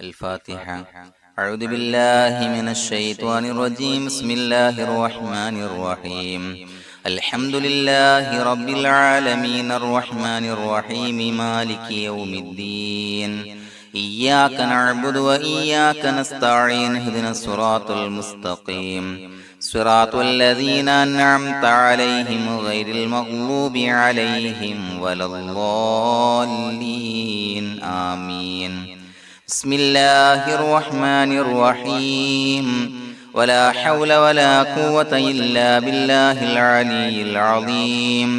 الفاتحة. أعوذ بالله من الشيطان الرجيم. بسم الله الرحمن الرحيم. الحمد لله رب العالمين الرحمن الرحيم مالك يوم الدين. إياك نعبد وإياك نستعين. اهدنا الصراط المستقيم صراط الذين أنعمت عليهم غير المغضوب عليهم ولا الضالين. آمين. بسم الله الرحمن الرحيم. ولا حول ولا قوة إلا بالله العلي العظيم.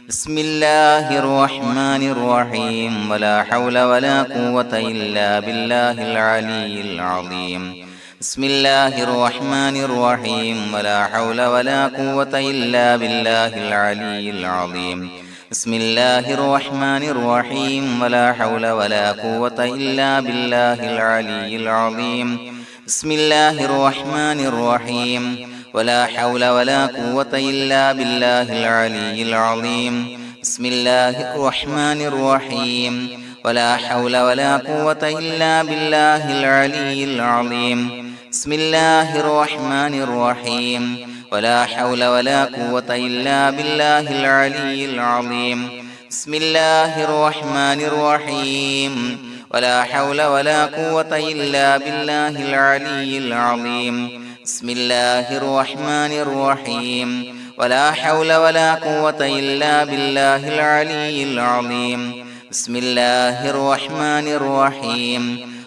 بسم الله الرحمن الرحيم. ولا حول ولا قوة إلا بالله العلي العظيم. بسم الله الرحمن الرحيم. ولا حول ولا قوة إلا بالله العلي العظيم. بسم الله الرحمن الرحيم. ولا حول ولا قوة إلا بالله العلي العظيم. بسم الله الرحمن الرحيم. ولا حول ولا قوة إلا بالله العلي العظيم. بسم الله الرحمن الرحيم. ولا حول ولا قوة إلا بالله العلي العظيم. بسم الله الرحمن الرحيم. ولا حول ولا قوة إلا بالله العلي العظيم. بسم الله الرحمن الرحيم. ولا حول ولا قوة إلا بالله العلي العظيم. بسم الله الرحمن الرحيم. ولا حول ولا قوة إلا بالله العلي العظيم. بسم الله الرحمن الرحيم.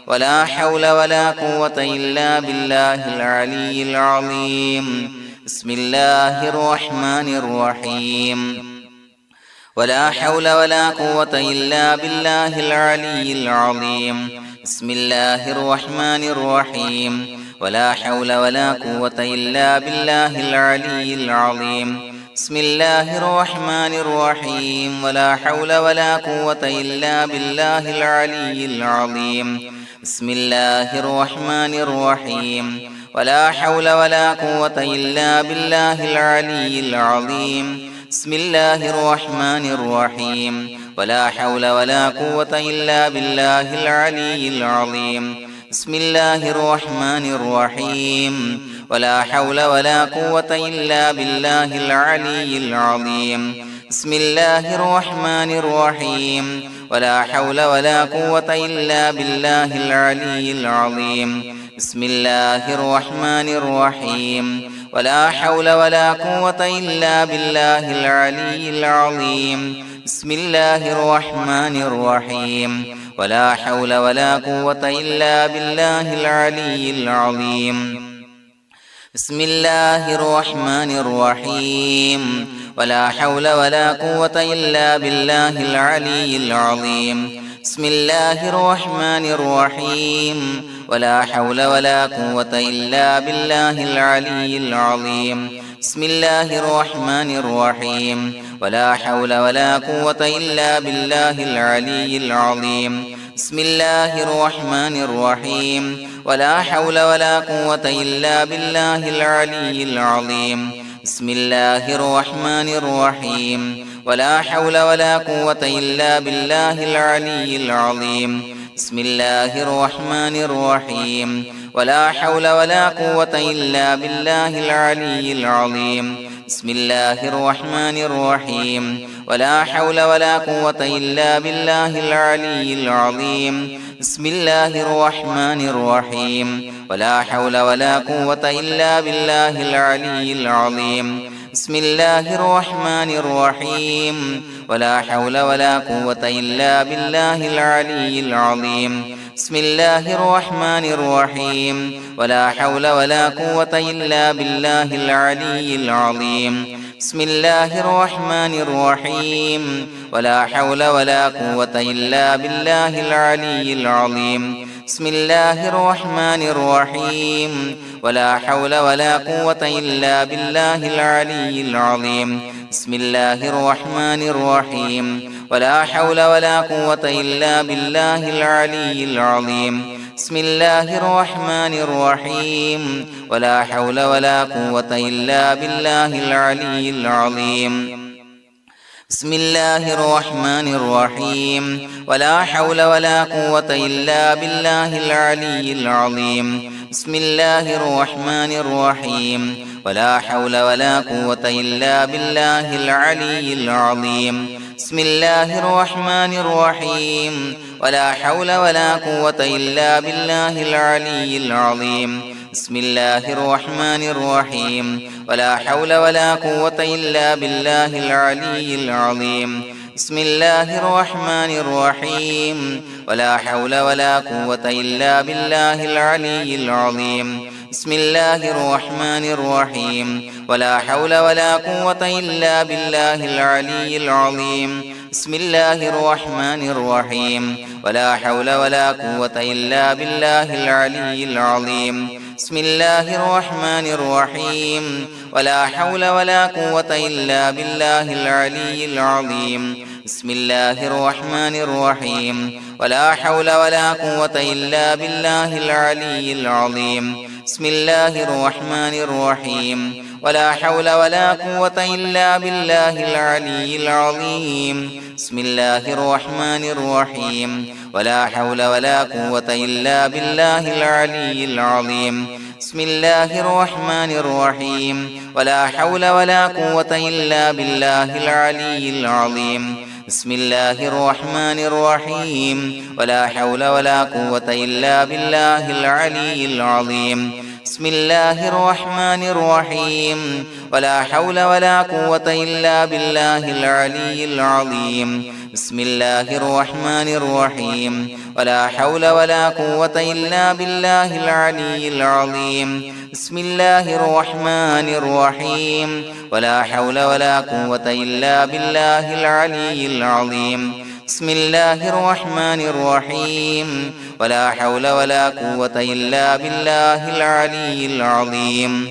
ولا حول ولا قوة إلا بالله العلي العظيم. بسم الله الرحمن الرحيم. ولا حول ولا قوة إلا بالله العلي العظيم. بسم الله الرحمن الرحيم. ولا حول ولا قوة إلا بالله العلي العظيم. بسم الله الرحمن الرحيم. ولا حول ولا قوة إلا بالله العلي العظيم. بسم الله الرحمن الرحيم. ولا حول ولا قوة إلا بالله العلي العظيم. بسم الله الرحمن الرحيم. ولا حول ولا قوة إلا بالله العلي العظيم. بسم الله الرحمن الرحيم. ولا حول ولا قوة إلا بالله العلي العظيم. بسم الله الرحمن الرحيم. ولا حول ولا قوة إلا بالله العلي العظيم. بسم الله الرحمن الرحيم. ولا حول ولا قوة إلا بالله العلي العظيم. بسم الله الرحمن الرحيم. ولا حول ولا قوة إلا بالله العلي العظيم. بسم الله الرحمن الرحيم. ولا حول ولا قوة إلا بالله العلي العظيم. بسم الله الرحمن الرحيم. ولا حول ولا قوة إلا بالله العلي العظيم. بسم الله الرحمن الرحيم. ولا حول ولا قوة إلا بالله العلي العظيم. بسم الله الرحمن الرحيم. ولا حول ولا قوة إلا بالله العلي العظيم. بسم الله الرحمن الرحيم. ولا حول ولا قوة إلا بالله العلي العظيم. بسم الله الرحمن الرحيم. ولا حول ولا قوة إلا بالله العلي العظيم. بسم الله الرحمن الرحيم. ولا حول ولا قوة إلا بالله العلي العظيم. بسم الله الرحمن الرحيم. ولا حول ولا قوة إلا بالله العلي العظيم. بسم الله الرحمن الرحيم. ولا حول ولا قوة إلا بالله العلي العظيم. بسم الله الرحمن الرحيم. ولا حول ولا قوة إلا بالله العلي العظيم. بسم الله الرحمن الرحيم. ولا حول ولا قوة إلا بالله العلي العظيم. بسم الله الرحمن الرحيم. ولا حول ولا قوة إلا بالله العلي العظيم. بسم الله الرحمن الرحيم. ولا حول ولا قوة إلا بالله العلي العظيم. بسم الله الرحمن الرحيم. ولا حول ولا قوة إلا بالله العلي العظيم. بسم الله الرحمن الرحيم ولا حول ولا قوة إلا بالله العلي العظيم بسم الله الرحمن الرحيم ولا حول ولا قوة إلا بالله العلي العظيم بسم الله الرحمن الرحيم ولا حول ولا قوة إلا بالله العلي العظيم بسم الله الرحمن الرحيم ولا حول ولا قوة إلا بالله العلي العظيم بسم الله الرحمن الرحيم ولا حول ولا قوة إلا بالله العلي العظيم بسم الله الرحمن الرحيم ولا حول ولا قوة إلا بالله العلي العظيم بسم الله الرحمن الرحيم ولا حول ولا قوة إلا بالله العلي العظيم بسم الله الرحمن الرحيم ولا حول ولا قوة إلا بالله العلي العظيم بسم الله الرحمن الرحيم ولا حول ولا قوة إلا بالله العلي العظيم بسم الله الرحمن الرحيم ولا حول ولا قوة إلا بالله العلي العظيم بسم الله الرحمن الرحيم ولا حول ولا قوة إلا بالله العلي العظيم بسم الله الرحمن الرحيم ولا حول ولا قوة إلا بالله العلي العظيم بسم الله الرحمن الرحيم ولا حول ولا قوة إلا بالله العلي العظيم بسم الله الرحمن الرحيم ولا حول ولا قوة إلا بالله العلي العظيم بسم الله الرحمن الرحيم ولا حول ولا قوة إلا بالله العلي العظيم بسم الله الرحمن الرحيم ولا حول ولا قوة إلا بالله العلي العظيم بسم الله الرحمن الرحيم ولا حول ولا قوة إلا بالله العلي العظيم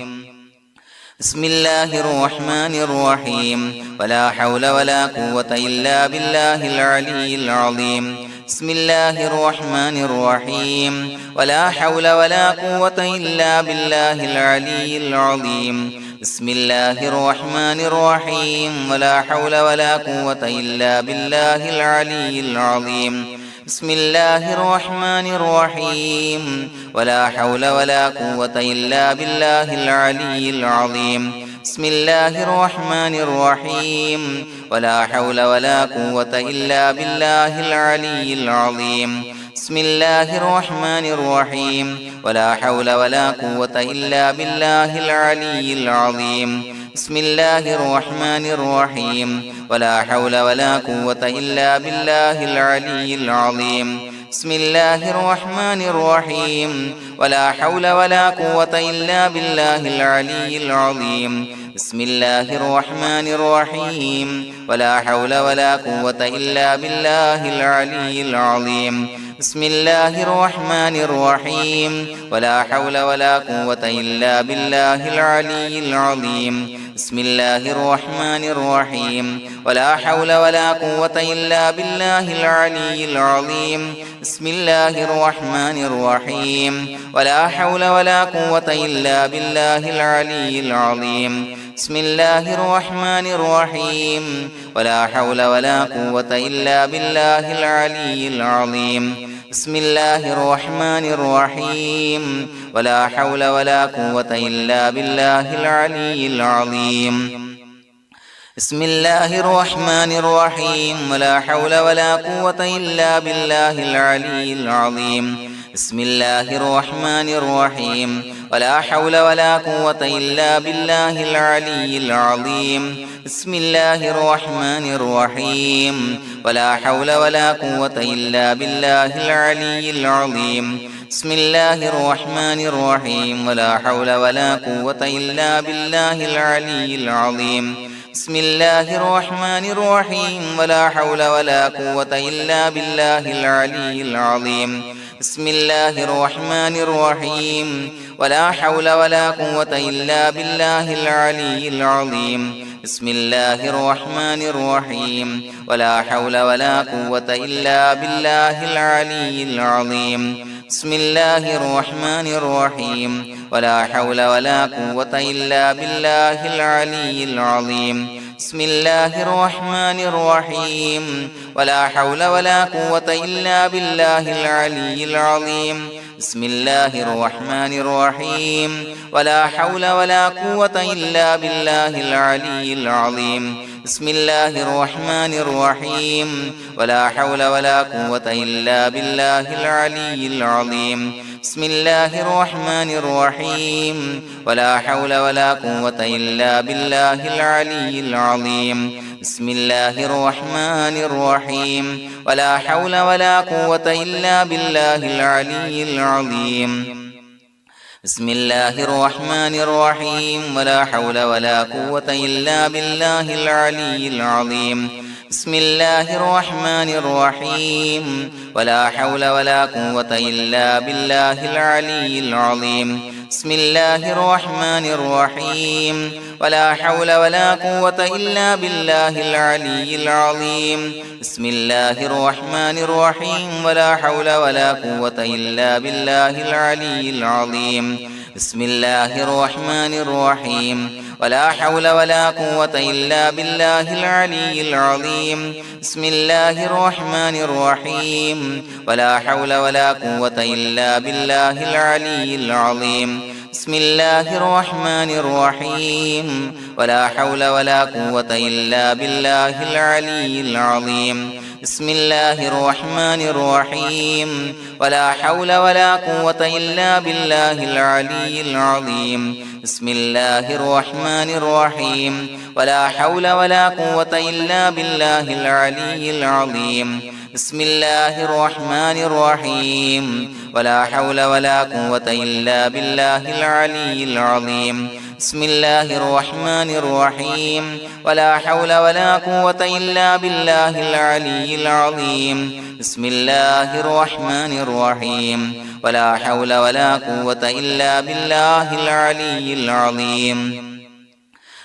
بسم الله الرحمن الرحيم ولا حول ولا قوة إلا بالله العلي العظيم بسم الله الرحمن الرحيم ولا حول ولا قوة إلا بالله العلي العظيم بسم الله الرحمن الرحيم ولا حول ولا قوة إلا بالله العلي العظيم بسم الله الرحمن الرحيم ولا حول ولا قوة إلا بالله العلي العظيم بسم الله الرحمن الرحيم ولا حول ولا قوة إلا بالله العلي العظيم بسم الله الرحمن الرحيم ولا حول ولا قوة إلا بالله العلي العظيم بسم الله الرحمن الرحيم ولا حول ولا قوة إلا بالله العلي العظيم بسم الله الرحمن الرحيم ولا حول ولا قوة إلا بالله العلي العظيم بسم الله الرحمن الرحيم ولا حول ولا قوة إلا بالله العلي العظيم بسم الله الرحمن الرحيم ولا حول ولا قوة إلا بالله العلي العظيم بسم الله الرحمن الرحيم ولا حول ولا قوة إلا بالله العلي العظيم بسم الله الرحمن الرحيم ولا حول ولا قوة إلا بالله العلي العظيم بسم الله الرحمن الرحيم ولا حول ولا قوة إلا بالله العلي العظيم بسم الله الرحمن الرحيم ولا حول ولا قوة إلا بالله العلي العظيم بسم الله الرحمن الرحيم ولا حول ولا قوة إلا بالله العلي العظيم بسم الله الرحمن الرحيم ولا حول ولا قوة إلا بالله العلي العظيم بسم الله الرحمن الرحيم ولا حول ولا قوة إلا بالله العلي العظيم بسم الله الرحمن الرحيم ولا حول ولا قوة إلا بالله العلي العظيم بسم الله الرحمن الرحيم ولا حول ولا قوة إلا بالله العلي العظيم بسم الله الرحمن الرحيم ولا حول ولا قوة إلا بالله العلي العظيم بسم الله الرحمن الرحيم ولا حول ولا قوة إلا بالله العلي العظيم بسم الله الرحمن الرحيم ولا حول ولا قوة إلا بالله العلي العظيم بسم الله الرحمن الرحيم ولا حول ولا قوة إلا بالله العلي العظيم بسم الله الرحمن الرحيم ولا حول ولا قوة إلا بالله العلي العظيم بسم الله الرحمن الرحيم ولا حول ولا قوة إلا بالله العلي العظيم بسم الله الرحمن الرحيم ولا حول ولا قوة إلا بالله العلي العظيم بسم الله الرحمن الرحيم ولا حول ولا قوة إلا بالله العلي العظيم بسم الله الرحمن الرحيم ولا حول ولا قوة إلا بالله العلي العظيم بسم الله الرحمن الرحيم ولا حول ولا قوة إلا بالله العلي العظيم بسم الله الرحمن الرحيم ولا حول ولا قوة إلا بالله العلي العظيم بسم الله الرحمن الرحيم ولا حول ولا قوة إلا بالله العلي العظيم بسم الله الرحمن الرحيم ولا حول ولا قوة إلا بالله العلي العظيم بسم الله الرحمن الرحيم ولا حول ولا قوة إلا بالله العلي العظيم بسم الله الرحمن الرحيم ولا حول ولا قوة إلا بالله العلي العظيم بسم الله الرحمن الرحيم ولا حول ولا قوة إلا بالله العلي العظيم بسم الله الرحمن الرحيم ولا حول ولا قوة إلا بالله العلي العظيم بسم الله الرحمن الرحيم ولا حول ولا قوة إلا بالله العلي العظيم بسم الله الرحمن الرحيم ولا حول ولا قوة إلا بالله العلي العظيم بسم الله الرحمن الرحيم ولا حول ولا قوة إلا بالله العلي العظيم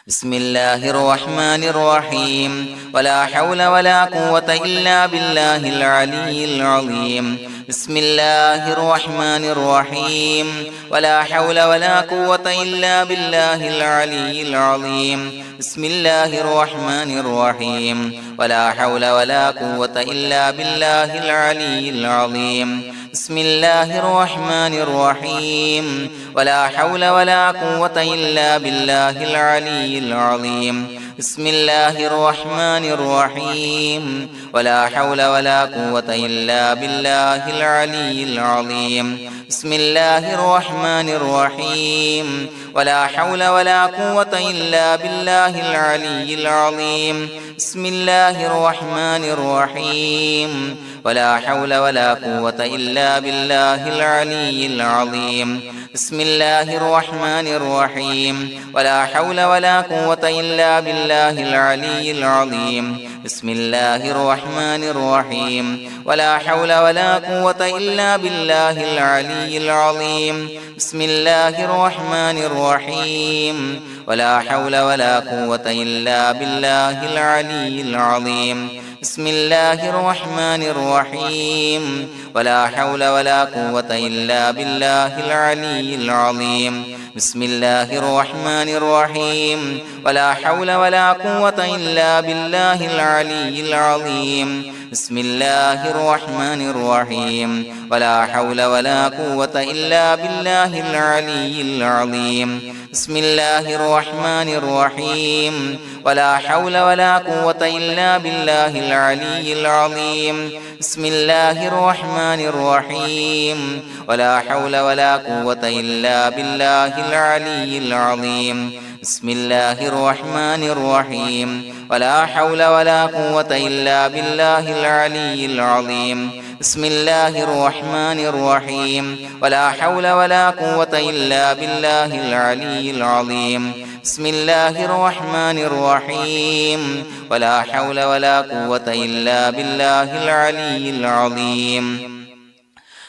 بسم الله الرحمن الرحيم ولا حول ولا قوة إلا بالله العلي العظيم بسم الله الرحمن الرحيم ولا حول ولا قوة إلا بالله العلي العظيم بسم الله الرحمن الرحيم ولا حول ولا قوة إلا بالله العلي العظيم بسم الله الرحمن الرحيم ولا حول ولا قوة إلا بالله العلي العظيم بسم الله الرحمن الرحيم ولا حول ولا قوة إلا بالله العلي العظيم بسم الله الرحمن الرحيم ولا حول ولا قوة إلا بالله العلي العظيم بسم الله الرحمن الرحيم ولا حول ولا قوة إلا بالله العلي العظيم بسم الله الرحمن الرحيم ولا حول ولا قوة إلا بالله العلي العظيم بسم الله الرحمن الرحيم ولا حول ولا قوة إلا بالله العلي العظيم بسم الله الرحمن الرحيم ولا حول ولا قوة إلا بالله العلي العظيم بسم الله الرحمن الرحيم ولا حول ولا قوة إلا بالله العلي العظيم بسم الله الرحمن الرحيم ولا حول ولا قوة إلا بالله العلي العظيم بسم الله الرحمن الرحيم ولا حول ولا قوة إلا بالله العلي العظيم بسم الله الرحمن الرحيم ولا حول ولا قوة إلا بالله العلي العظيم بسم الله الرحمن الرحيم ولا حول ولا قوة إلا بالله العلي العظيم بسم الله الرحمن الرحيم ولا حول ولا قوة إلا بالله العلي العظيم بسم الله الرحمن الرحيم ولا حول ولا قوة إلا بالله العلي العظيم بسم الله الرحمن الرحيم ولا حول ولا قوة إلا بالله العلي العظيم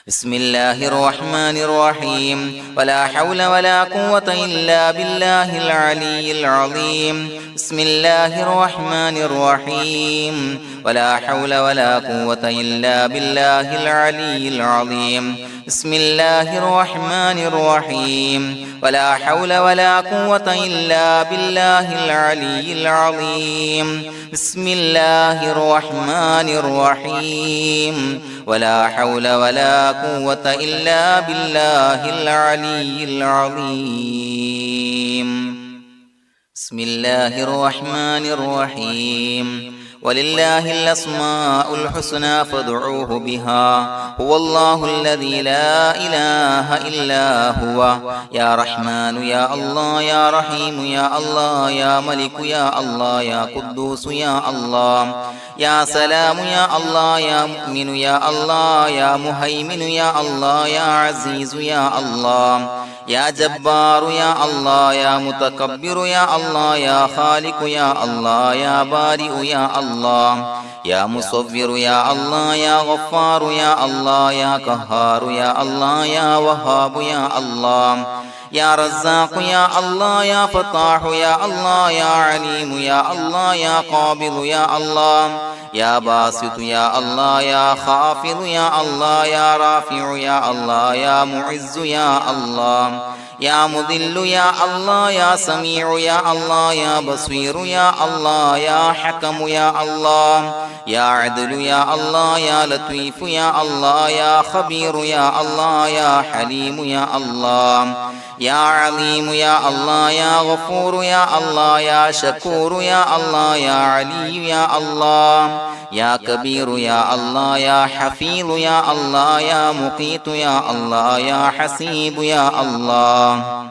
بسم الله الرحمن الرحيم ولا حول ولا قوة إلا بالله العلي العظيم بسم الله الرحمن الرحيم ولا حول ولا قوة إلا بالله العلي العظيم بسم الله الرحمن الرحيم ولا حول ولا قوة إلا بالله العلي العظيم بسم الله الرحمن الرحيم ولا حول ولا قوة إلا بالله العلي العظيم بسم الله الرحمن الرحيم ولله الأسماء الحسنى فادعوه بها هو الله الذي لا إله إلا هو يا رحمن يا الله يا رحيم يا الله يا ملك يا الله يا قدوس يا الله يا سلام يا الله يا مؤمن يا الله يا مهيمن يا الله يا عزيز يا الله يا جبار يا الله يا متكبر يا الله يا خالق يا الله يا بارئ يا الله يا مصور يا الله يا غفار يا الله يا قهار يا الله يا وهاب يا الله يا رزاق يا الله يا فتاح يا الله يا عليم يا الله يا قابض يا الله يا باسط يا الله يا خافض يا الله يا رافع يا الله يا معز يا الله يا مذل يا الله يا سميع يا الله يا بصير يا الله يا حكم يا الله يا عدل يا الله يا لطيف يا الله يا خبير يا الله يا حليم يا الله يا عليم يا الله يا غفور يا الله يا شكور يا الله يا علي يا الله يا كبير يا الله يا حفيظ يا الله يا مقيت يا الله يا حسيب يا الله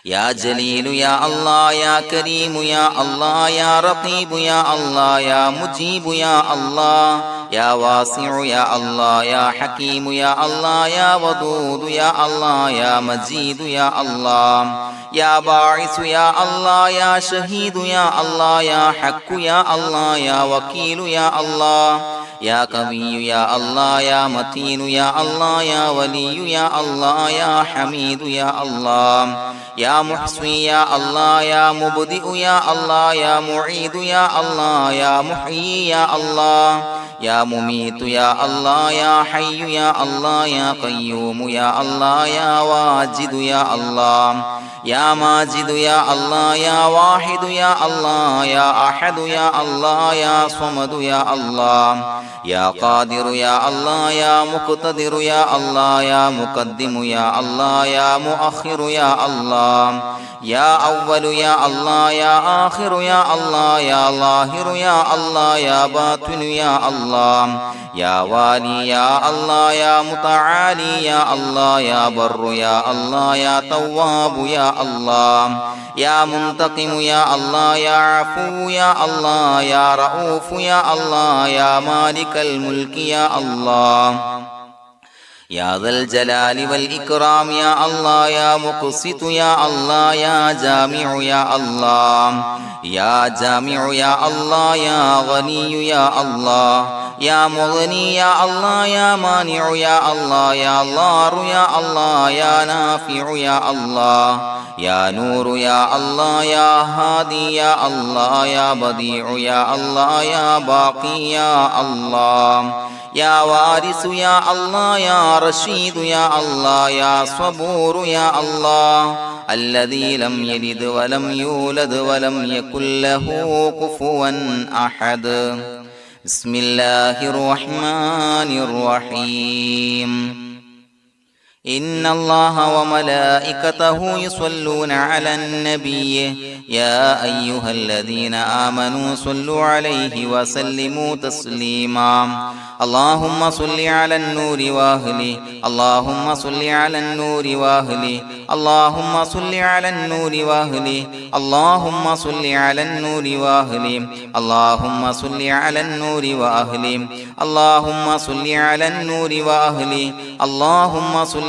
يا جليل يا الله يا كريم يا الله يا رقيب يا الله يا مجيب يا الله يا واسع يا الله يا حكيم يا الله يا ودود يا الله يا مجيد يا الله يا باعث يا الله يا شهيد يا الله يا حق يا الله يا وكيل يا الله يا قوي يا الله يا متين يا الله يا ولي يا الله يا حميد يا الله يا محصي يا الله يا مبدئ يا الله يا معيد يا الله يا محيي يا الله يا مميت يا الله يا حي يا الله يا قيوم يا الله يا واجد يا الله يا ماجد يا الله يا واحد يا الله يا أحد يا الله يا صمد يا الله يا قادر يا الله يا مقتدر يا الله يا مقدم يا الله يا مؤخر يا الله يا أول يا الله يا آخر يا الله يا ظاهر يا الله يا باطن يا الله يا والي يا الله يا متعالي يا الله يا بر يا الله يا تواب يا الله يا منتقم يا الله يا عفو يا الله يا رؤوف يا الله يا مالك الملك يا الله يا ذا الجلال والإكرام يا الله يا مقسط يا الله يا جامع يا الله يا جامع يا الله يا غني يا الله يا مغني يا الله يا مانع يا الله يا ضار يا الله يا نافع يا الله يا نور يا الله يا هادي يا الله يا بديع يا الله يا باقي يا الله يا وارث يا الله يا رشيد يا الله يا صبور يا الله الذي لم يلد ولم يولد ولم يكن له كفوا أحد بسم الله الرحمن الرحيم إن الله وملائكته يصلون على النبي يا أيها الذين آمنوا صلوا عليه وسلموا تسليما اللهم صل على النور وأهله اللهم صل على النور وأهله اللهم صل على النور وأهله اللهم صل على النور وأهله اللهم صل على النور وأهله اللهم صل على النور وأهله اللهم صل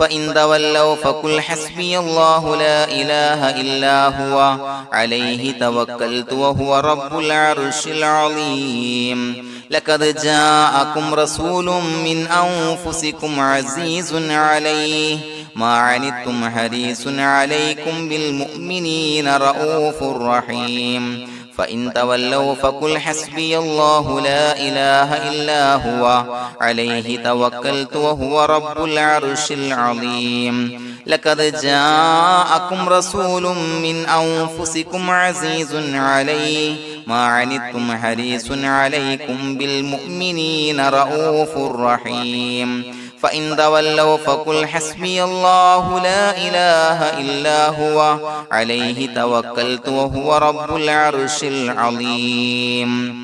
فإن تولوا فقل حسبي الله لا إله إلا هو عليه توكلت وهو رب العرش العظيم لقد جاءكم رسول من أنفسكم عزيز عليه ما عنتم حريص عليكم بالمؤمنين رؤوف رحيم فإن تولوا فقل حسبي الله لا إله إلا هو عليه توكلت وهو رب العرش العظيم لقد جاءكم رسول من أنفسكم عزيز عليه ما عنتم حريص عليكم بالمؤمنين رؤوف رحيم فإن تولوا فقل حسبي الله لا إله إلا هو عليه توكلت وهو رب العرش العظيم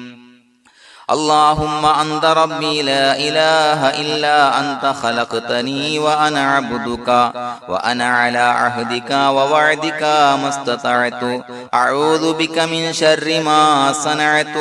اللهم أنت ربي لا إله إلا أنت خلقتني وأنا عبدك وأنا على عهدك ووعدك ما استطعت أعوذ بك من شر ما صنعت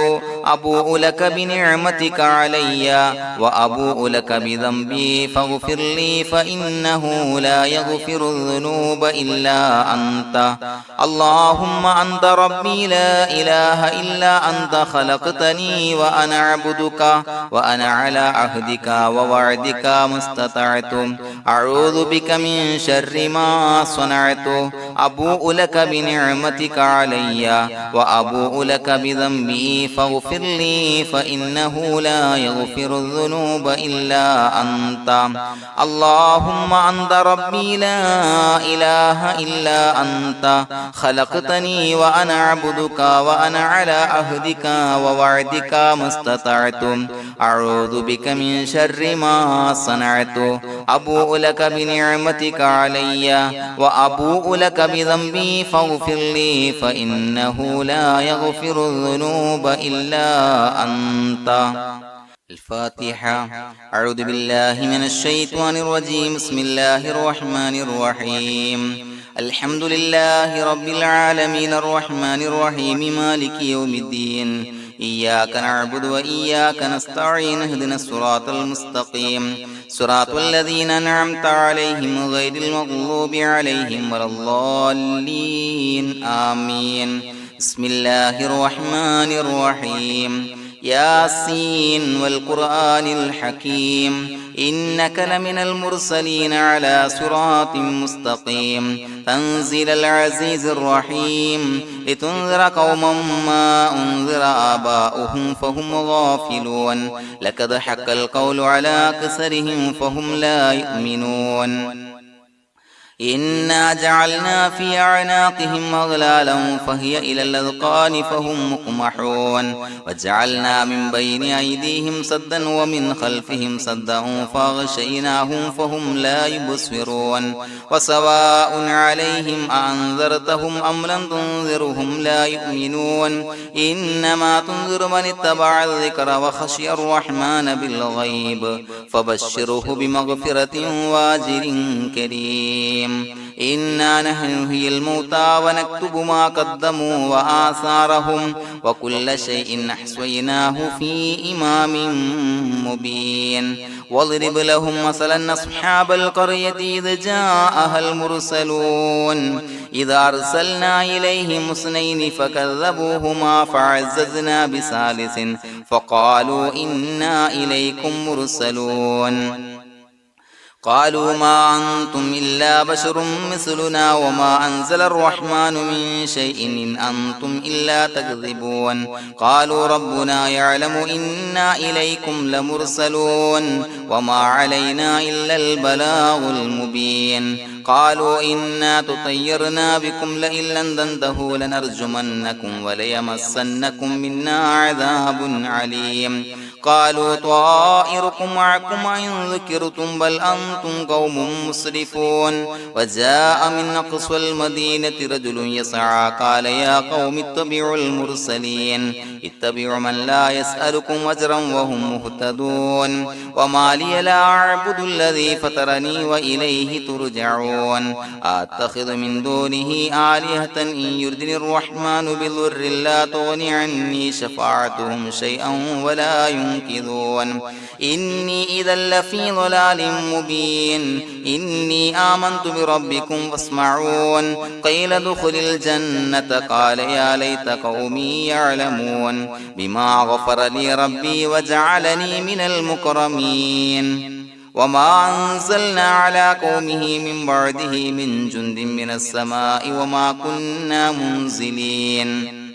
أبوء لك بنعمتك علي وأبوء لك بذنبي فاغفر لي فإنه لا يغفر الذنوب إلا أنت اللهم أنت ربي لا إله إلا أنت خلقتني وأنا عبدك وأنا على عهدك ووعدك ما استطعت أعوذ بك من شر ما صنعت أبوء لك بنعمتك علي وأبوء لك بذنبي فاغفر لي فإنه لا يغفر الذنوب إلا أنت اللهم أنت ربي لا إله إلا أنت خلقتني وأنا عبدك وأنا على عهدك ووعدك ما استطعت أعوذ بك من شر ما صنعت أبوء لك بنعمتك علي وأبوء لك بذنبي فاغفر لي فإنه لا يغفر الذنوب إلا أنت الفاتحة أعوذ بالله من الشيطان الرجيم بسم الله الرحمن الرحيم الحمد لله رب العالمين الرحمن الرحيم مالك يوم الدين إياك نعبد وإياك نستعين اهدنا الصراط المستقيم صراط الذين أنعمت عليهم غير المغضوب عليهم ولا الضالين آمين بسم الله الرحمن الرحيم ياسين والقرآن الحكيم إنك لمن المرسلين على صراط مستقيم تنزيل العزيز الرحيم لتنذر قوما ما أنذر آباؤهم فهم غافلون لقد حق القول على أكثرهم فهم لا يؤمنون إنا جعلنا في أعناقهم أغلالا فهي إلى الأذقان فهم مقمحون وجعلنا من بين أيديهم سدا ومن خلفهم سدا فأغشيناهم فهم لا يبصرون وسواء عليهم أأنذرتهم أم لم تنذرهم لا يؤمنون إنما تنذر من اتبع الذكر وخشي الرحمن بالغيب فبشره بمغفرة وأجر كريم إنا نحن نحيي الموتى ونكتب ما قدموا وآثارهم وكل شيء أحصيناه في إمام مبين واضرب لهم مثلا أصحاب القرية إذ جاءها المرسلون إذا أرسلنا إليهم اثنين فكذبوهما فعززنا بثالث فقالوا إنا إليكم مرسلون قالوا ما أنتم إلا بشر مثلنا وما أنزل الرحمن من شيء إن أنتم إلا تكذبون قالوا ربنا يعلم إنا إليكم لمرسلون وما علينا إلا البلاغ المبين قالوا إنا تطيرنا بكم لئن لم تنتهوا لنرجمنكم وليمسنكم منا عذاب عليم قالوا طائركم معكم إن ذكرتم بل أنتم قوم مسرفون وجاء من أقصى المدينة رجل يسعى قال يا قوم اتبعوا المرسلين اتبعوا من لا يسألكم أجرا وهم مهتدون وما لي لا أعبد الذي فطرني وإليه ترجعون أتخذ من دونه آلهة إن يردني الرحمن بضر لا تغني عني شفاعتهم شيئا ولا ينصرون ينكثون إني إذا لفي ضلال مبين إني آمنت بربكم فاسمعون قيل ادخل الجنة قال يا ليت قومي يعلمون بما غفر لي ربي وجعلني من المكرمين وما أنزلنا على قومه من بعده من جند من السماء وما كنا منزلين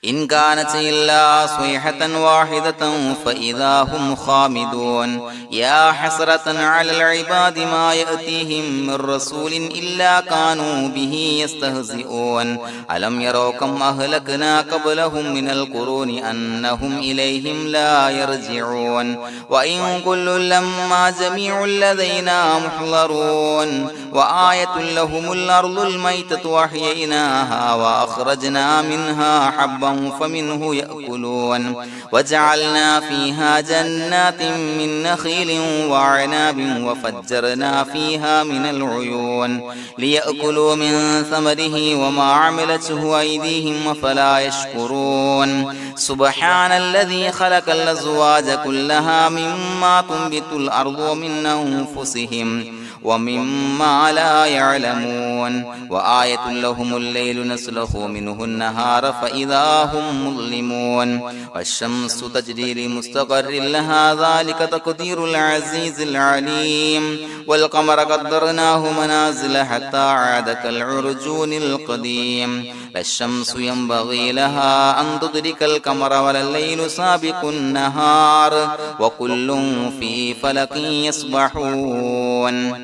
إن كانت إلا صيحة واحدة فإذا هم خامدون يا حسرة على العباد ما يأتيهم من رسول إلا كانوا به يستهزئون ألم يروا كم أهلكنا قبلهم من القرون أنهم إليهم لا يرجعون وإن كل لما جميع لدينا محضرون وآية لهم الأرض الميتة وأحييناها وأخرجنا منها حبا فمنه يأكلون وجعلنا فيها جنات من نخيل وعناب وفجرنا فيها من العيون ليأكلوا من ثمره وما عملته أيديهم فلا يشكرون سبحان الذي خلق الأزواج كلها مما تنبت الأرض ومن أنفسهم ومما لا يعلمون وآية لهم الليل نسلخ منه النهار فإذا هم مظلمون والشمس تجري لمستقر لها ذلك تقدير العزيز العليم والقمر قدرناه منازل حتى عاد كالعرجون القديم لا الشمس ينبغي لها أن تدرك القمر ولا الليل سابق النهار وكل في فلك يسبحون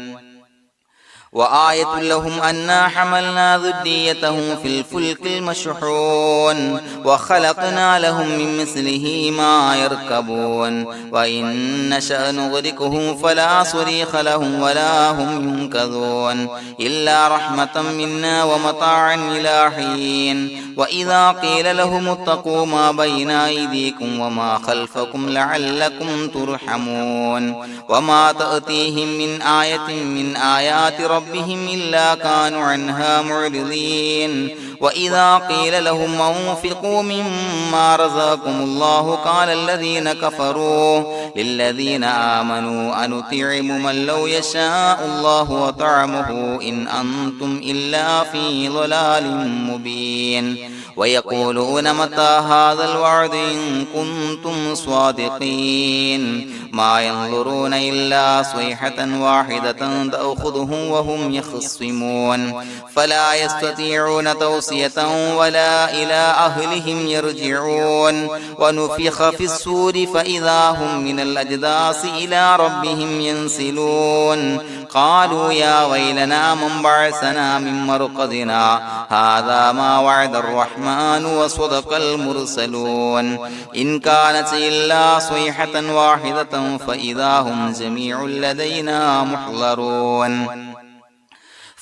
وآية لهم أنا حملنا ذريتهم في الفلك المشحون وخلقنا لهم من مثله ما يركبون وإن نشأ نغرقهم فلا صريخ لهم ولا هم ينقذون إلا رحمة منا ومتاعا إلى حين وإذا قيل لهم اتقوا ما بين أيديكم وما خلفكم لعلكم ترحمون وما تأتيهم من آية من آيات ربهم إلا كانوا عنها معرضين وإذا قيل لهم انفقوا مما رزقكم الله قال الذين كفروا للذين آمنوا أنطعم من لو يشاء الله وطعمه إن أنتم إلا في ضلال مبين ويقولون متى هذا الوعد إن كنتم صادقين ما ينظرون إلا صيحة واحدة تأخذهم وهم يخصمون فلا يستطيعون توصية ولا إلى أهلهم يرجعون ونفخ في الصور فإذا هم من الأجداث إلى ربهم ينسلون قالوا يا ويلنا من بعثنا من مرقدنا هذا ما وعد الرحمن وصدق المرسلون إن كانت إلا صيحة واحدة فإذا هم جميع لدينا محضرون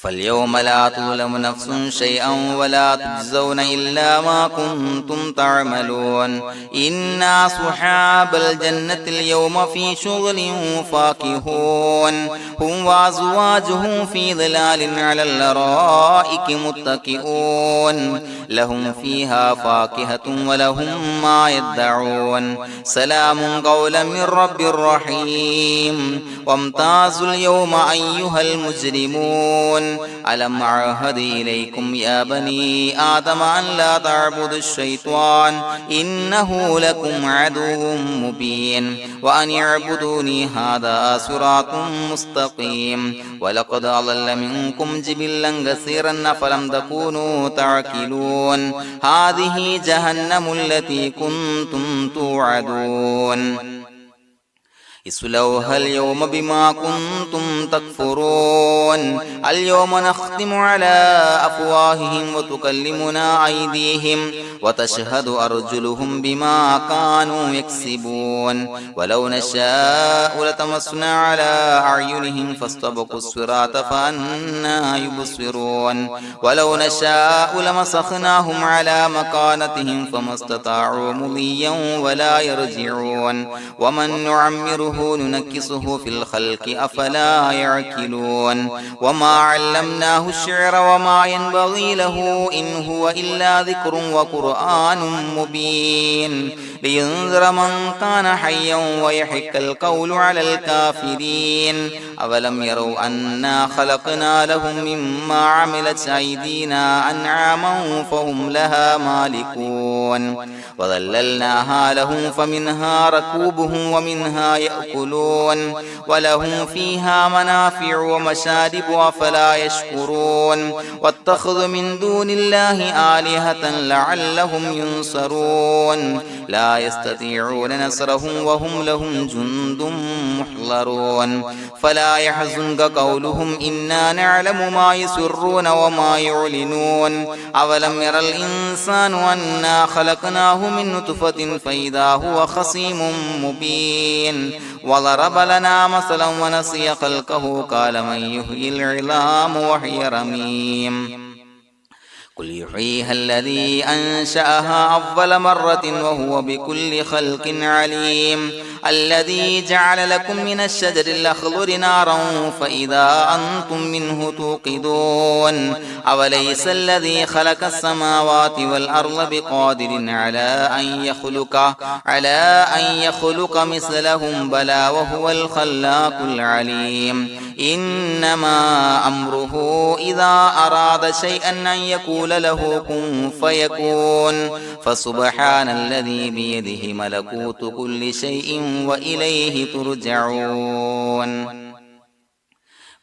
فاليوم لا تظلم نفس شيئا ولا تجزون إلا ما كنتم تعملون إنا أصحاب الجنة اليوم في شغل فاكهون هم وأزواجهم في ظلال على الأرائك متكئون لهم فيها فاكهة ولهم ما يدعون سلام قولا من رب رحيم وامتازوا اليوم أيها المجرمون ألم أعهد إليكم يا بني آدم أن لا تعبدوا الشيطان إنه لكم عدو مبين وأن اعبدوني هذا صراط مستقيم ولقد أضل منكم جبلا كثيرا فلم تكونوا تعقلون هذه جهنم التي كنتم توعدون اصلوها اليوم بما كنتم تكفرون اليوم نختم على أفواههم وتكلمنا أيديهم وتشهد أرجلهم بما كانوا يكسبون ولو نشاء لتمسنا على أعينهم فاستبقوا الصراط فأنى يبصرون ولو نشاء لمسخناهم على مكانتهم فما استطاعوا مضيا ولا يرجعون ومن نعمره نعمره ننكسه في الخلق أفلا يعقلون وما علمناه الشعر وما ينبغي له إن هو إلا ذكر وقرآن مبين لينذر من كان حيا ويحق القول على الكافرين أولم يروا أنا خلقنا لهم مما عملت أيدينا أنعاما فهم لها مالكون وظللناها لهم فمنها ركوبهم ومنها يأكلون ولهم فيها منافع ومشارب أفلا يشكرون واتخذوا من دون الله آلهة لعلهم ينصرون لا يستطيعون نصرهم وهم لهم جند محضرون فلا يحزنك قولهم إنا نعلم ما يسرون وما يعلنون أولم ير الإنسان أنا خلقناه من نطفة فإذا هو خصيم مبين وضرب لنا مثلا ونسي خلقه قال من يحيي العظام وهي رميم قل يحييها الذي أنشأها أول مرة وهو بكل خلق عليم الذي جعل لكم من الشجر الأخضر نارا فإذا أنتم منه توقدون أوليس الذي خلق السماوات والأرض بقادر على أن يخلق مثلهم بلى وهو الخلاق العليم إنما أمره إذا أراد شيئا أن يقول له كن فيكون فسبحان الذي بيده ملكوت كل شيء وإليه ترجعون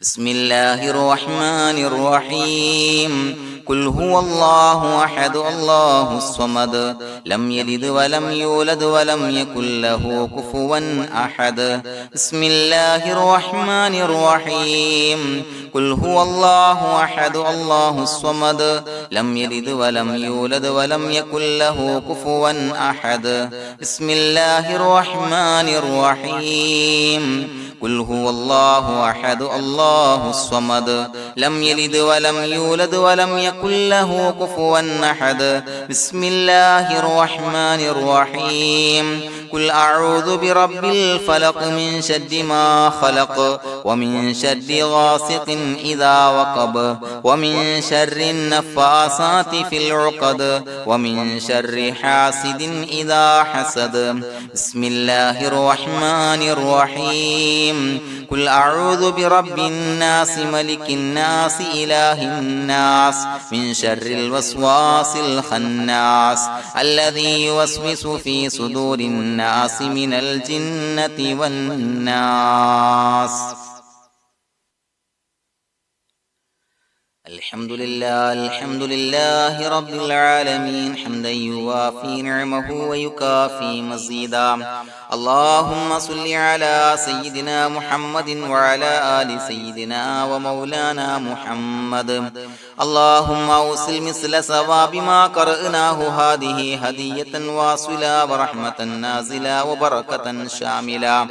بسم الله الرحمن الرحيم قل هو الله أحد الله الصمد لم يلد ولم يولد ولم يكن له كفوا أحد بسم الله الرحمن الرحيم قل هو الله أحد الله الصمد لم يلد ولم يولد ولم يكن له كفوا أحد بسم الله الرحمن الرحيم قل هو الله أحد الله الصمد لم يلد ولم يولد ولم يكن له كفوا أحد بسم الله الرحمن الرحيم قل أعوذ برب الفلق من شر ما خلق ومن شر غاسق إذا وقب ومن شر النفاثات في العقد ومن شر حاسد إذا حسد بسم الله الرحمن الرحيم قل أعوذ برب الناس ملك الناس إله الناس من شر الوسواس الخناس الذي يوسوس في صدور الناس من الجنة والناس الحمد لله رب العالمين حمدا يوافي نعمه ويكافي مزيدا اللهم صل على سيدنا محمد وعلى آل سيدنا ومولانا محمد اللهم أوصل مثل ثواب ما قرأناه هذه هدية واصلة ورحمة نازلة وبركة شاملة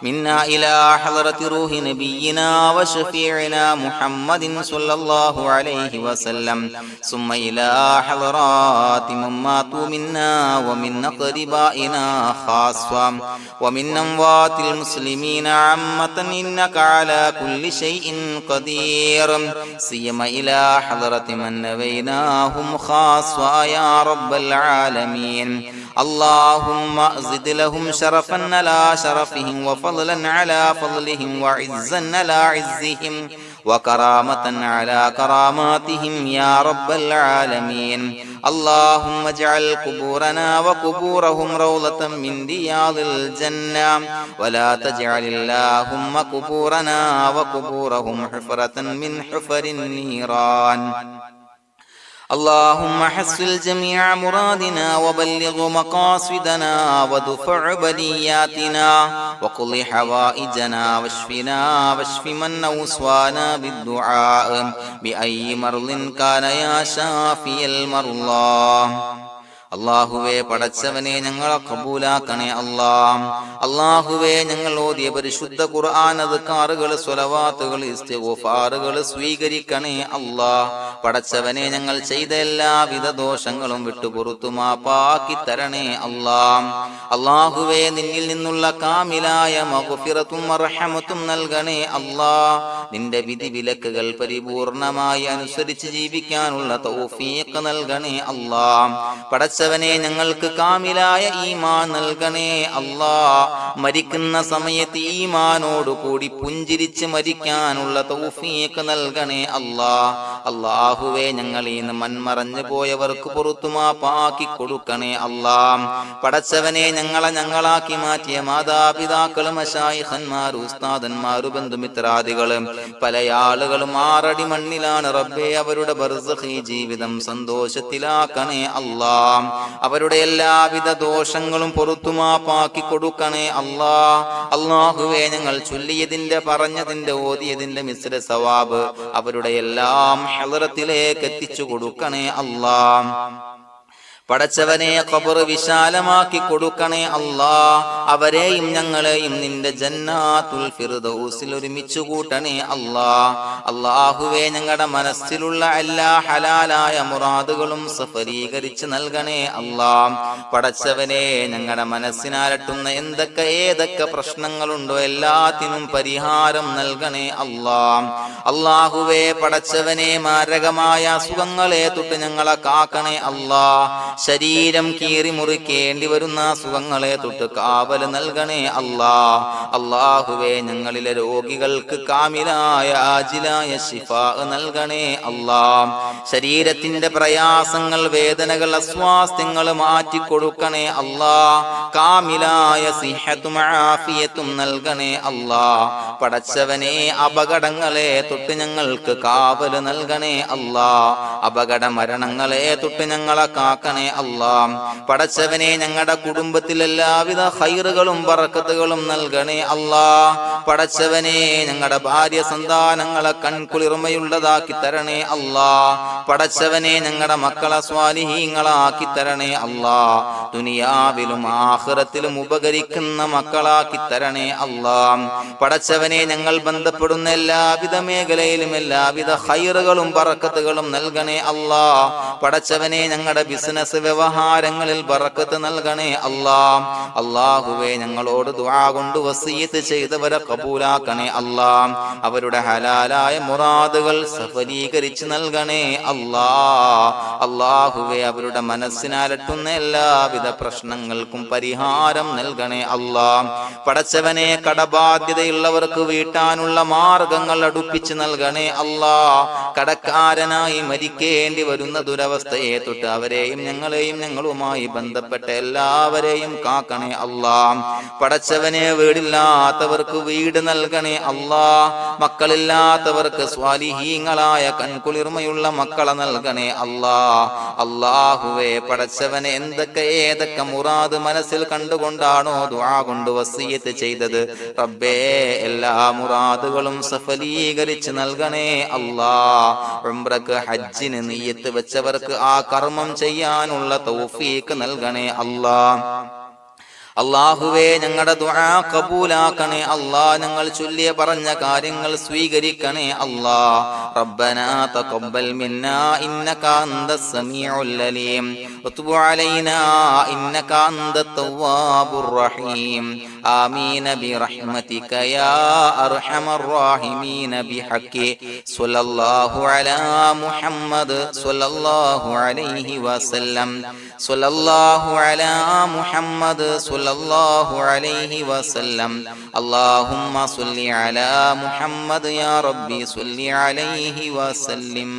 منا إلى حضرة روح نبينا وشفيعنا محمد صلى الله عليه وسلم ثم إلى حضرات من ماتوا منا ومن أقربائنا خاصة ومن أموات المسلمين عامة إنك على كل شيء قدير سيما إلى حضرة من نبيناهم خاصة يا رب العالمين اللهم زد لهم شرفا على شرفهم وفضلا على فضلهم وعزا على عزهم وكرامة على كراماتهم يا رب العالمين اللهم اجعل قبورنا وقبورهم روضة من رياض الجنة ولا تجعل اللهم قبورنا وقبورهم حفرة من حفر النيران اللهم حصل جميع مرادنا وبلغ مقاصدنا ودفع بلياتنا وقض حوائجنا واشفنا واشف من أوصانا بالدعاء بأي مرض كان يا شافي المرضى അല്ലാഹുവേ പടച്ചവനെ ഞങ്ങളെ ഖബൂലാക്കണേ അല്ലാ. അല്ലാഹുവേ ഞങ്ങൾ ഓതിയ പരിശുദ്ധ ഖുർആൻ അദ്കാറുകൾ സ്വലവാത്തുകൾ ഇസ്തിഗ്ഫാറുകൾ സ്വീകരിക്കണേ അല്ലാ. പടച്ചവനെ ഞങ്ങൾ ചെയ്ത എല്ലാവിധ ദോഷങ്ങളും വിട്ടുപുറത്തു മാപ്പാക്കി തരണേ അല്ലാ. അല്ലാഹുവേ നിന്നിൽ നിന്നുള്ള കാമിലായ മഗ്ഫിറത്തും റഹ്മത്തും നൽകണേ അല്ലാ. നിന്റെ വിധി വിലക്കുകൾ പരിപൂർണമായി അനുസരിച്ച് ജീവിക്കാനുള്ള തൗഫീഖ് നൽകണേ അല്ലാ. പടച്ചവനെ ഞങ്ങൾക്ക് കാമിലായ ഈമാൻ നൽകണേ അല്ലാ. മരിക്കുന്ന സമയത്ത് ഈമാനോട് കൂടി പുഞ്ചിരിച്ച് മരിക്കാനുള്ള തൗഫീഖ് നൽകണേ അല്ലാ. അല്ലാഹുവേ ഞങ്ങളിൽ നിന്ന് മൺമറഞ്ഞു പോയവർക്ക് പുറത്തു മാപ്പാക്കി കൊടുക്കണേ അല്ലാ. പടച്ചവനെ ഞങ്ങളാക്കി മാറ്റിയ മാതാപിതാക്കളും മശായിഖന്മാരും ഉസ്താദന്മാരും ബന്ധുമിത്രാദികളും പല ആളുകളും 6 അടി മണ്ണിലാണ് റബ്ബേ. അവരുടെ ബർസഖി ജീവിതം സന്തോഷത്തിലാക്കണേ അല്ലാ. അവരുടെ എല്ലാവിധ ദോഷങ്ങളും പുറത്തു മാപ്പാക്കി കൊടുക്കണേ അല്ലാ. അല്ലാഹുവേ ഞങ്ങൾ ചൊല്ലിയതിന്റെ പറഞ്ഞതിന്റെ ഓതിയതിന്റെ മിശ്ര സവാബ് അവരുടെ എല്ലാം ഹളറത്തിലേക്ക് എത്തിച്ചു കൊടുക്കണേ അല്ലാ. പടച്ചവനെ ഖബർ വിശാലമാക്കി കൊടുക്കണേ അല്ലാ. അവരെയും ഞങ്ങളെയും നിന്റെ ജന്നാത്തുൽ ഫിർദൗസിൽ ഒരുമിച്ച് കൂട്ടണേ അല്ലാ. അല്ലാഹുവേ ഞങ്ങളുടെ മനസ്സിലുള്ള എല്ലാ ഹലാലായ മുറാദുകളും സഫലീകരിച്ച് നൽകണേ അല്ലാ. പടച്ചവനെ ഞങ്ങളുടെ മനസ്സിനാലട്ടുന്ന ഏതൊക്കെ പ്രശ്നങ്ങളുണ്ടോ എല്ലാത്തിനും പരിഹാരം നൽകണേ അല്ലാ. അല്ലാഹുവേ പടച്ചവനെ മാരകമായ അസുഖങ്ങളെ തൊട്ട് ഞങ്ങളെ കാക്കണേ അല്ലാ. ശരീരം കീറി മുറിക്കേണ്ടി വരുന്ന അസുഖങ്ങളെ തൊട്ട് കാവൽ നൽകണേ അല്ലാ. അല്ലാഹുവേ ഞങ്ങളിലെ രോഗികൾക്ക് കാമിലായ ആജിലായ ശിഫാ നൽകണേ അല്ലാ. ശരീരത്തിന്റെ പ്രയാസങ്ങൾ വേദനകൾ അസ്വാസ്ഥ്യങ്ങൾ മാറ്റിക്കൊടുക്കണേ അല്ലാ. കാമിലായ സിഹത്തും ആഫിയത്തും നൽകണേ അല്ലാ. പടച്ചവനെ അപകടങ്ങളെ തൊട്ട് ഞങ്ങൾക്ക് കാവൽ നൽകണേ അല്ലാ. അപകട മരണങ്ങളെ തൊട്ട് ഞങ്ങളെ കാക്കണേ അല്ലാ. പടച്ചവനെ ഞങ്ങളുടെ കുടുംബത്തിൽ എല്ലാവിധ ഖൈറുകളും ബറക്കത്തുകളും നൽകണേ അല്ലാ. പടച്ചവനെ ഞങ്ങളുടെ ഭാര്യ സന്താനങ്ങളെ കൺകുളിർമയുള്ളതാക്കി തരണേ അല്ലാ. പടച്ചവനെ ഞങ്ങളുടെ മക്കളെ സ്വാലിഹീങ്ങളാക്കി തരണേ അല്ലാ. ദുനിയാവിലും ആഖിറത്തിലും ഉപകരിക്കുന്ന മക്കളാക്കി തരണേ അല്ലാ. പടച്ചവനെ ഞങ്ങൾ ബന്ധപ്പെടുന്ന എല്ലാവിധ മേഖലയിലും എല്ലാവിധ ഖൈറുകളും ബറക്കത്തുകളും നൽകണേ അല്ലാ. പടച്ചവനെ ഞങ്ങളുടെ ബിസിനസ് വ്യവഹാരങ്ങളിൽ ബറക്കത്ത് നൽകണേ അല്ലാ. അല്ലാഹുവേ ഞങ്ങളോട് ദുആ കൊണ്ട് വസിയത്ത് ചെയ്തവരെ കബൂലാക്കണേ അല്ലാ. അവരുടെ ഹലാലായ മുറാദുകൾ സഫലീകരിച്ച് നൽകണേ അല്ലാ. അല്ലാഹുവേ അവരുടെ മനസ്സിനാലട്ടുന്ന എല്ലാവിധ പ്രശ്നങ്ങൾക്കും പരിഹാരം നൽകണേ അല്ലാ. പടച്ചവനെ കടബാധ്യതയുള്ളവർക്ക് വീട്ടാനുള്ള മാർഗങ്ങൾ അടുപ്പിച്ച് നൽകണേ അല്ലാ. കടക്കാരനായി മരിക്കേണ്ടി വരുന്ന ദുരവസ്ഥയെ തൊട്ട് അവരെയും ഞങ്ങളെയും ഞങ്ങളുമായി ബന്ധപ്പെട്ട എല്ലാവരെയും കാക്കണേ അല്ലാ. പടച്ചവനെ വീടില്ലാത്തവർക്ക് വീട് നൽകണേ അല്ലാ. മക്കളില്ലാത്തവർക്ക് സ്വാലിഹീങ്ങളായ കൺകുളിർമയുള്ള മക്കളെ നൽകണേ അല്ലാ. അല്ലാഹുവേ പടച്ചവനെ ഏതൊക്കെ മുറാദ് മനസ്സിൽ കണ്ടുകൊണ്ടാണോ ദുആ കൊണ്ട് വസിയത്ത് ചെയ്തത് റബ്ബേ എല്ലാ മുറാദുകളും സഫലീകരിച്ച് നൽകണേ അല്ലാ. ഉംറക്ക് ഹജ്ജിന് നിയ്യത്ത് വെച്ചവർക്ക് ആ കർമ്മം ചെയ്യാനുള്ള തൗഫീഖ് നൽകണേ അല്ലാ. അല്ലാഹുവേ ഞങ്ങളുടെ ദുആ ഖബൂലാക്കണേ അല്ലാ. ഞങ്ങൾ ചൊല്ലിയ പറഞ്ഞ കാര്യങ്ങൾ സ്വീകരിക്കണേ അല്ലാ. റബ്ബനാ തഖബ്ബൽ മിന്നാ ഇന്നക അന്തസ് സമീഉൽ അലീം വതുബ് അലൈനാ ഇന്നക അന്തത് തവ്വാബുർ റഹീം. ആമീൻ ബിറഹ്മതിക യാ അർഹമർ റഹീമീൻ ബിഹഖി സ്വല്ലല്ലാഹു അലാ മുഹമ്മദ് സ്വല്ലല്ലാഹു അലൈഹി വസല്ലം. സ്വല്ലല്ലാഹു അലാ മുഹമ്മദ് സ്വല്ലല്ലാഹു അലൈഹി വസല്ലം. അല്ലാഹുമ്മ സ്വല്ലി അലാ മുഹമ്മദ് യാ റബ്ബി സ്വല്ലി അലൈഹി വസല്ലം.